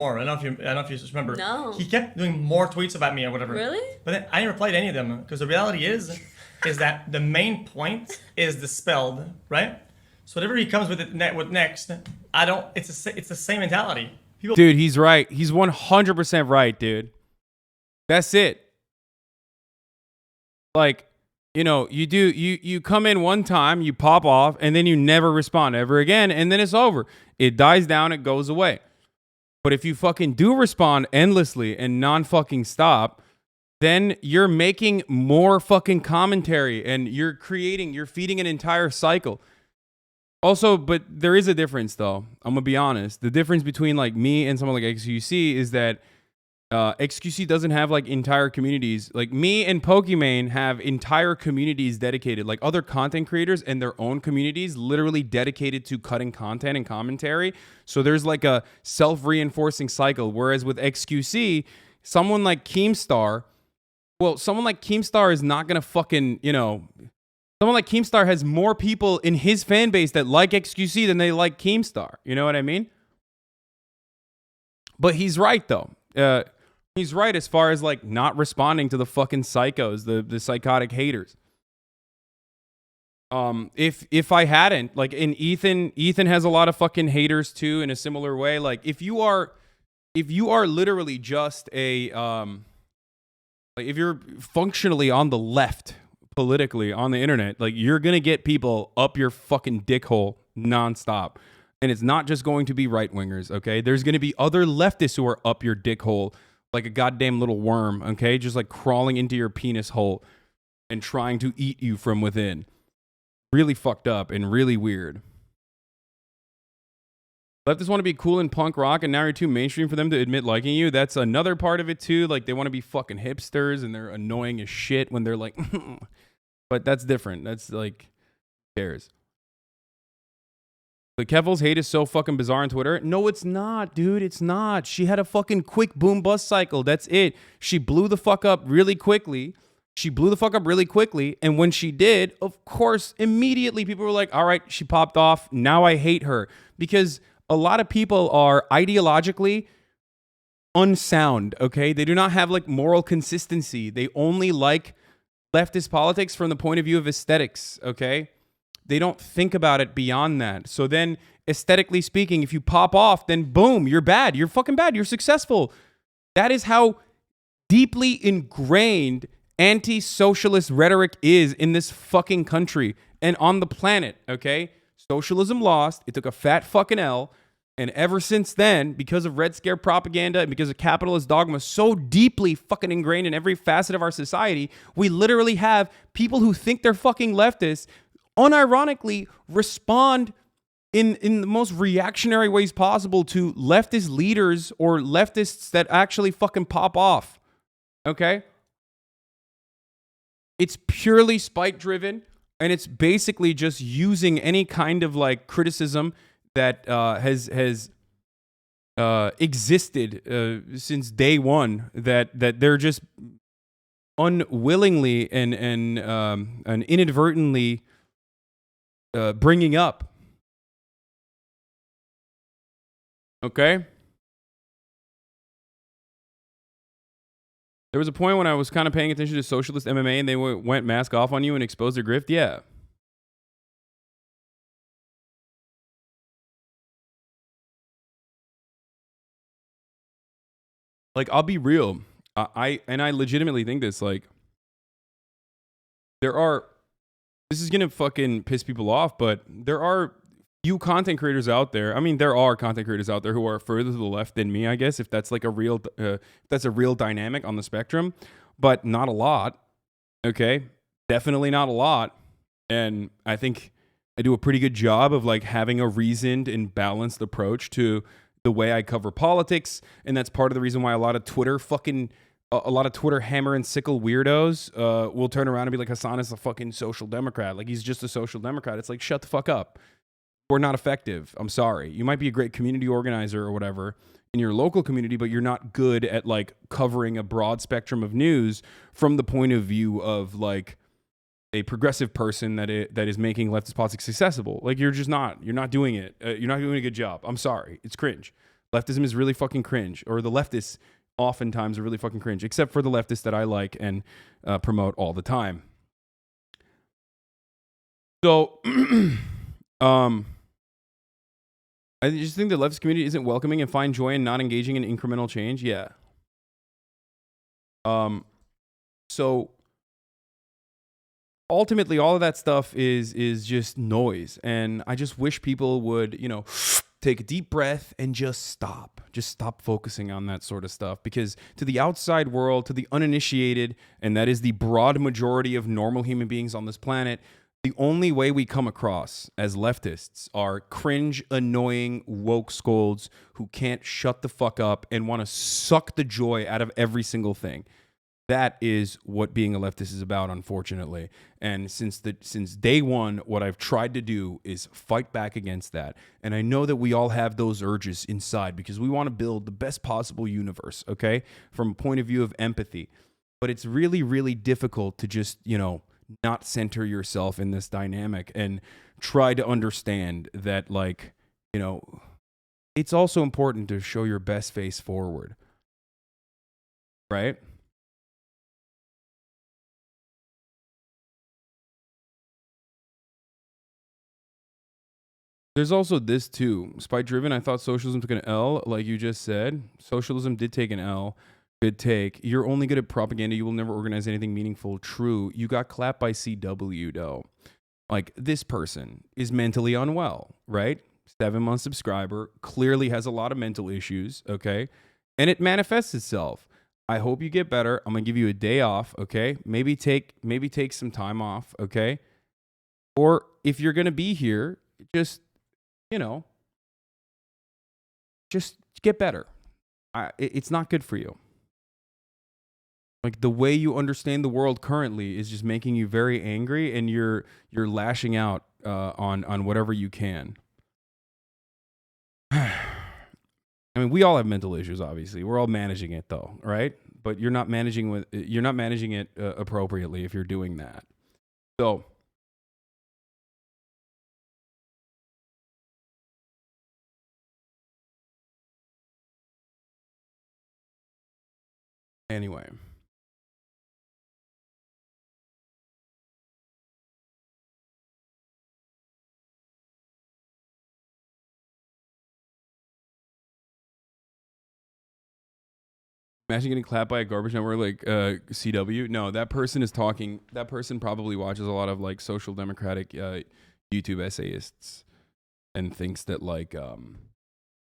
more. I don't know if you just remember. No. He kept doing more tweets about me or whatever. Really? But then I didn't reply to any of them because the reality is that the main point is dispelled, right? So whatever he comes with next, I don't. It's the same mentality. People. Dude, he's right. He's 100% right, dude. That's it. Like, you know, you come in one time, you pop off, and then you never respond ever again, and then it's over. It dies down, it goes away. But if you fucking do respond endlessly and non-fucking stop, then you're making more fucking commentary and you're feeding an entire cycle. Also, but there is a difference though. I'm gonna be honest. The difference between like me and someone like XQC is that XQC doesn't have like entire communities. Like me and Pokimane have entire communities dedicated, like other content creators and their own communities literally dedicated to cutting content and commentary. So there's like a self-reinforcing cycle. Whereas with XQC, someone like Keemstar is not gonna fucking, you know, someone like Keemstar has more people in his fan base that like XQC than they like Keemstar. You know what I mean? But he's right though. He's right as far as like not responding to the fucking psychos, the psychotic haters. If I hadn't, like, in Ethan has a lot of fucking haters too in a similar way. Like if you are literally just a like if you're functionally on the left politically on the internet, like you're gonna get people up your fucking dick hole nonstop. And it's not just going to be right wingers, okay? There's gonna be other leftists who are up your dick hole like a goddamn little worm, okay? Just like crawling into your penis hole and trying to eat you from within. Really fucked up and really weird. Leftists want to be cool in punk rock and now you're too mainstream for them to admit liking you. That's another part of it too. Like they want to be fucking hipsters and they're annoying as shit when they're like, but that's different. That's like, who cares? The Kevil's hate is so fucking bizarre on Twitter. No, it's not, dude. It's not. She had a fucking quick boom bust cycle. That's it. She blew the fuck up really quickly. And when she did, of course, immediately people were like, all right, she popped off. Now I hate her. Because a lot of people are ideologically unsound, okay? They do not have like moral consistency. They only like leftist politics from the point of view of aesthetics, okay? They don't think about it beyond that. So then, aesthetically speaking, if you pop off, then boom, you're bad. You're fucking bad. You're successful. That is how deeply ingrained anti-socialist rhetoric is in this fucking country and on the planet, okay? Socialism lost. It took a fat fucking L. And ever since then, because of Red Scare propaganda and because of capitalist dogma so deeply fucking ingrained in every facet of our society, we literally have people who think they're fucking leftists unironically respond in the most reactionary ways possible to leftist leaders or leftists that actually fucking pop off. Okay? It's purely spite driven and it's basically just using any kind of like criticism that has existed since day one that they're just unwillingly and inadvertently bringing up. Okay? There was a point when I was kind of paying attention to socialist MMA and they went mask off on you and exposed their grift. Yeah. Like, I'll be real. I legitimately think this, like, this is going to fucking piss people off, but there are few content creators out there. I mean, there are content creators out there who are further to the left than me, I guess, if that's like a real dynamic on the spectrum, but not a lot. Okay. Definitely not a lot. And I think I do a pretty good job of like having a reasoned and balanced approach to the way I cover politics. And that's part of the reason why a lot of Twitter hammer and sickle weirdos will turn around and be like, Hassan is a fucking social democrat. Like, he's just a social democrat. It's like, shut the fuck up. We're not effective. I'm sorry. You might be a great community organizer or whatever in your local community, but you're not good at like covering a broad spectrum of news from the point of view of like a progressive person that is making leftist politics accessible. Like, you're not doing it. You're not doing a good job. I'm sorry. It's cringe. Leftism is really fucking cringe, or the leftists oftentimes are really fucking cringe, except for the leftists that I like and promote all the time. So, I just think the leftist community isn't welcoming and find joy in not engaging in incremental change. Yeah. So ultimately, all of that stuff is just noise, and I just wish people would, take a deep breath and just stop focusing on that sort of stuff, because to the outside world, to the uninitiated, and that is the broad majority of normal human beings on this planet, the only way we come across as leftists are cringe, annoying, woke scolds who can't shut the fuck up and want to suck the joy out of every single thing. That is what being a leftist is about, unfortunately. And since day one, what I've tried to do is fight back against that. And I know that we all have those urges inside because we want to build the best possible universe, okay? From a point of view of empathy. But it's really, really difficult to just, not center yourself in this dynamic and try to understand that, like, it's also important to show your best face forward, right? There's also this too. Spite driven, I thought socialism took an L, like you just said. Socialism did take an L. Good take. You're only good at propaganda. You will never organize anything meaningful. True. You got clapped by CW, though. Like, this person is mentally unwell, right? 7-month subscriber, clearly has a lot of mental issues, okay? And it manifests itself. I hope you get better. I'm going to give you a day off, okay? Maybe take some time off, okay? Or if you're going to be here, just, just get better. It's not good for you. Like, the way you understand the world currently is just making you very angry, and you're lashing out on whatever you can. I mean, we all have mental issues. Obviously, we're all managing it, though, right? But you're not managing it appropriately if you're doing that. So, anyway. Imagine getting clapped by a garbage network like CW. No, that person is talking. That person probably watches a lot of like social democratic YouTube essayists and thinks that like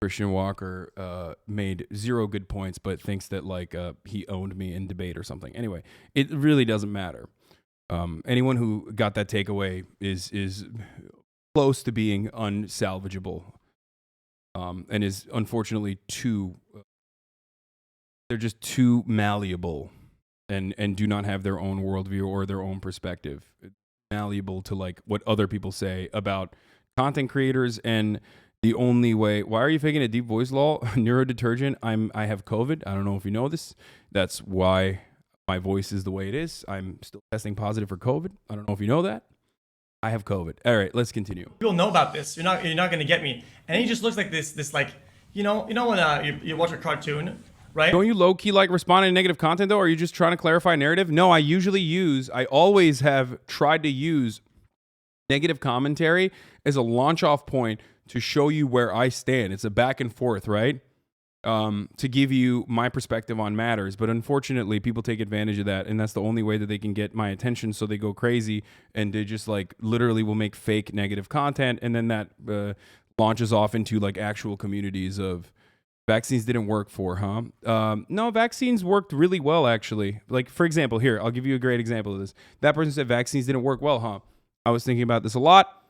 Christian Walker made 0 good points, but thinks that like he owned me in debate or something. Anyway, it really doesn't matter. Anyone who got that takeaway is close to being unsalvageable, and is unfortunately too. They're just too malleable and do not have their own worldview or their own perspective. Malleable to like what other people say about content creators. And the only way, why are you faking a deep voice, lol? Neurodetergent. I have COVID. I don't know if you know this. That's why my voice is the way it is. I'm still testing positive for COVID. I don't know if you know that. I have COVID. All right, let's continue. You'll know about this. You're not gonna get me. And he just looks like this like, when you watch a cartoon, right? Don't you low-key like respond to negative content, though? Or are you just trying to clarify narrative? No, I always have tried to use negative commentary as a launch-off point to show you where I stand. It's a back and forth, right? To give you my perspective on matters. But unfortunately, people take advantage of that, and that's the only way that they can get my attention, so they go crazy, and they just like literally will make fake negative content, and then that launches off into like actual communities of vaccines didn't work for, huh? No, vaccines worked really well, actually. Like, for example, here, I'll give you a great example of this. That person said vaccines didn't work well, huh? I was thinking about this a lot.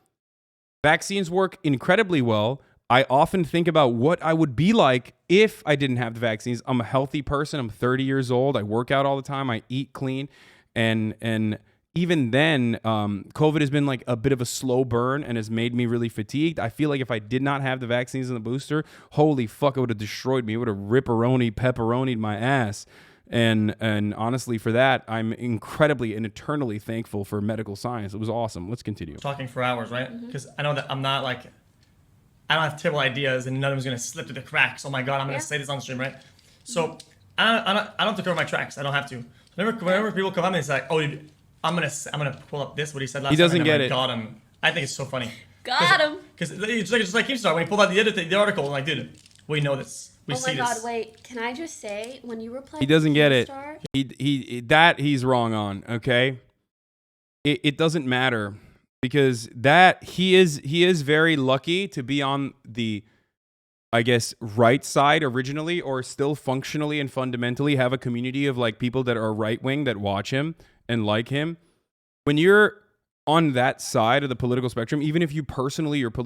Vaccines work incredibly well. I often think about what I would be like if I didn't have the vaccines. I'm a healthy person. I'm 30 years old. I work out all the time. I eat clean. And even then, COVID has been like a bit of a slow burn and has made me really fatigued. I feel like if I did not have the vaccines and the booster, holy fuck, it would have destroyed me. It would have pepperonied my ass. And honestly, for that, I'm incredibly and eternally thankful for medical science. It was awesome. Let's continue. Talking for hours, right? Because I know that I'm not like, I don't have terrible ideas and none of them's gonna slip through the cracks. Oh my god, I'm gonna say this on stream, right? So I don't have to cover my tracks. I don't have to. Whenever people come up and it's like, oh, dude, I'm gonna pull up this what he said last time. He doesn't and get I'm like, it. Got him. I think it's so funny. Got him. Because it's just like Keemstar when he pulled out the article. I'm like, dude, we know this. We Oh see my god, this. wait. Can I just say, when you reply He doesn't get it. Keemstar, He's wrong on, okay? It doesn't matter because he is very lucky to be on the, I guess, right side originally, or still functionally and fundamentally have a community of like people that are right wing that watch him and like him. When you're on that side of the political spectrum, even if you personally, your political